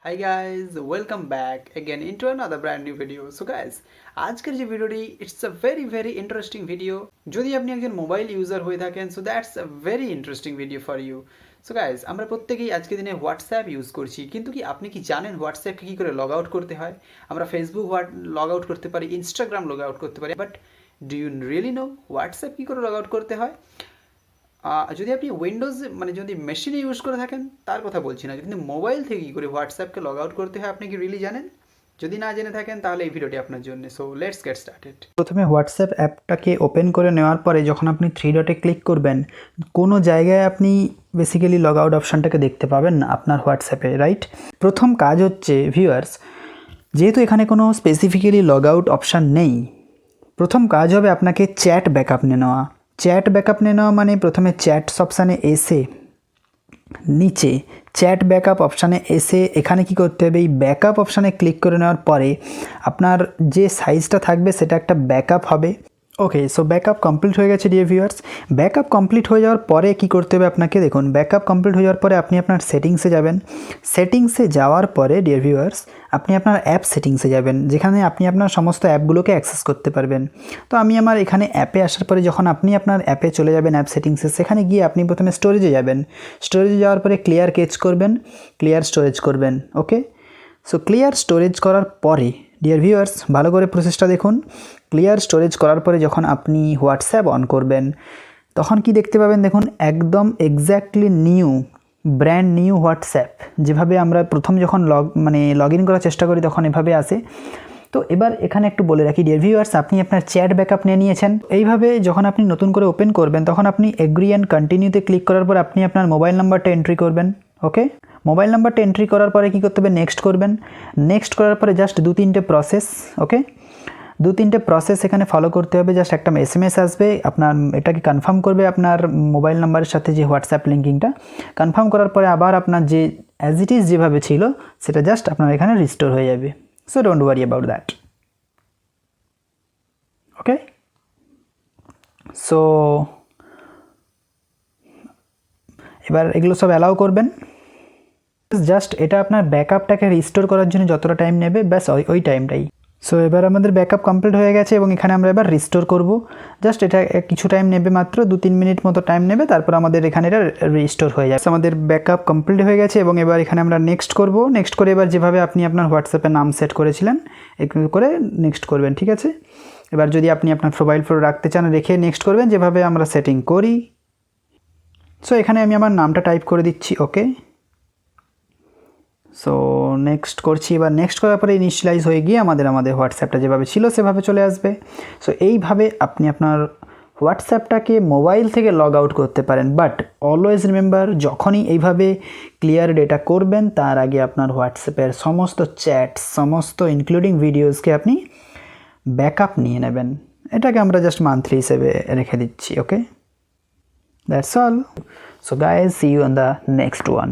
Hi guys, welcome back again into another brand new video. So guys, আজকের যে ভিডিওটি it's a very interesting video. যদি আপনি একজন মোবাইল ইউজার হয়ে থাকেন so that's a very interesting video for you. So guys, আমরা প্রত্যেকেই আজকের দিনে হোয়াটসঅ্যাপ ইউজ করছি, কিন্তু কি আপনি কি জানেন হোয়াটসঅ্যাপকে কি করে লগ আউট করতে হয়? আমরা ফেসবুক লগ আউট করতে পারি, ইনস্টাগ্রাম লগ আউট করতে পারি, but do you really know WhatsApp কি করে লগ আউট করতে হয়? যদি আপনি উইন্ডোজ যদি মেশিনে ইউজ করে থাকেন তার কথা বলছি না, কিন্তু মোবাইল থেকে কী করে হোয়াটসঅ্যাপকে লগ আউট করতে হয় আপনি কি রিয়েলি জানেন? যদি না জেনে থাকেন তাহলে এই ভিডিওটি আপনার জন্য। So let's get started. প্রথমে হোয়াটসঅ্যাপ অ্যাপটাকে ওপেন করে নেওয়ার পরে যখন আপনি থ্রি ডটে ক্লিক করবেন, কোনো জায়গায় আপনি বেসিক্যালি লগ আউট অপশানটাকে দেখতে পাবেন না আপনার হোয়াটসঅ্যাপে, রাইট? প্রথম কাজ হচ্ছে ভিউয়ার্স, যেহেতু এখানে কোনো স্পেসিফিক্যালি লগ আউট অপশান নেই, প্রথম কাজ হবে আপনাকে চ্যাট ব্যাকআপ নিয়ে নেওয়া। চ্যাট ব্যাকআপ নিয়ে নেওয়া মানে প্রথমে চ্যাটস অপশানে এসে নিচে চ্যাট ব্যাকআপ অপশানে এসে এখানে কি করতে হবে, এই ব্যাকআপ অপশানে ক্লিক করে নেওয়ার পরে আপনার যে সাইজটা থাকবে সেটা একটা ব্যাকআপ হবে। ওকে, সো ব্যাকআপ কমপ্লিট হয়ে গেছে ডিয়ার ভিউয়ার্স। ব্যাকআপ কমপ্লিট হয়ে যাওয়ার পরে কি করতে হবে আপনাকে, দেখুন ব্যাকআপ কমপ্লিট হয়ে যাওয়ার পরে আপনি আপনার সেটিংসে যাবেন। সেটিংসে যাওয়ার পরে ডিয়ার ভিউয়ার্স আপনি আপনার অ্যাপ সেটিংসে যাবেন, যেখানে আপনি আপনার সমস্ত অ্যাপগুলোকে অ্যাক্সেস করতে পারবেন। তো আমি আমার এখানে অ্যাপে আসার পরে যখন আপনি আপনার অ্যাপে চলে যাবেন অ্যাপ সেটিংসে, সেখানে গিয়ে আপনি প্রথমে স্টোরেজে যাবেন। স্টোরেজে যাওয়ার পরে ক্লিয়ার কেচ করবেন, ক্লিয়ার স্টোরেজ করবেন। ওকে, সো ক্লিয়ার স্টোরেজ করার পরে ডিয়ার ভিউয়ার্স ভালো করে প্রসেসটা দেখুন। ক্লিয়ার স্টোরেজ করার পরে যখন আপনি হোয়াটসঅ্যাপ অন করবেন তখন কি দেখতে পাবেন, দেখুন একদম exactly new, brand new WhatsApp. যেভাবে আমরা প্রথম যখন লগ ইন করার চেষ্টা করি তখন এভাবে আসে। তো এবার এখানে একটু বলে রাখি ডিয়ার ভিউয়ার্স, আপনি আপনার চ্যাট ব্যাকআপ নিয়ে নিয়েছেন। এইভাবে যখন আপনি নতুন করে ওপেন করবেন তখন আপনি এগ্রি অ্যান্ড কন্টিনিউতে ক্লিক করার পর আপনি আপনার মোবাইল নাম্বারটা এন্ট্রি করবেন। ওকে, মোবাইল নাম্বারটা এন্ট্রি করার পরে কী করতে হবে, নেক্সট করবেন। নেক্সট করার পরে জাস্ট 2-3টে প্রসেস, ওকে 2-3টে প্রসেস এখানে ফলো করতে হবে। জাস্ট একটা SMS আসবে, আপনার এটাকে কনফার্ম করবে আপনার মোবাইল নাম্বারের সাথে যে হোয়াটসঅ্যাপ লিঙ্কিংটা। কনফার্ম করার পরে আবার আপনার যে অ্যাজ ইট ইজ যেভাবে ছিল সেটা জাস্ট আপনার এখানে রিস্টোর হয়ে যাবে। So don't worry about that. Okay, so এবার এগুলো সব অ্যালাউ করবেন। জাস্ট এটা আপনার ব্যাকআপটাকে রিস্টোর করার জন্য যতটা টাইম নেবে ব্যাস ওই টাইমটাই। সো এবার আমাদের ব্যাকআপ কমপ্লিট হয়ে গেছে এবং এখানে আমরা এবার রিস্টোর করব। জাস্ট এটা কিছু টাইম নেবে, মাত্র 2-3 মিনিট মতো টাইম নেবে, তারপর আমাদের এখানে এটা রিস্টোর হয়ে যাবে। আমাদের ব্যাকআপ কমপ্লিট হয়ে গেছে এবং এবার এখানে আমরা নেক্সট করব। নেক্সট করে এবার যেভাবে আপনি আপনার হোয়াটসঅ্যাপে নাম সেট করেছিলেন একটু করে নেক্সট করবেন, ঠিক আছে? এবার যদি আপনি আপনার প্রোফাইল ফটো রাখতে চান রেখে নেক্সট করবেন, যেভাবে আমরা সেটিং করি। সো এখানে আমি আমার নামটা টাইপ করে দিচ্ছি। ওকে, সো নেক্সট করছি। এবার নেক্সট করার পরে ইনিশিয়ালাইজ হয়ে গিয়ে আমাদের হোয়াটসঅ্যাপটা যেভাবে ছিল সেভাবে চলে আসবে। সো এইভাবে আপনি আপনার হোয়াটসঅ্যাপটাকে মোবাইল থেকে লগ আউট করতে পারেন। বাট অলওয়েজ রিমেম্বার, যখনই এইভাবে ক্লিয়ার ডেটা করবেন তার আগে আপনার হোয়াটসঅ্যাপের সমস্ত চ্যাট, সমস্ত ইনক্লুডিং ভিডিওসকে আপনি ব্যাকআপ নিয়ে নেবেন। এটাকে আমরা জাস্ট মান্থলি হিসেবে রেখে দিচ্ছি। Okay, that's all. So guys, see you on the next one.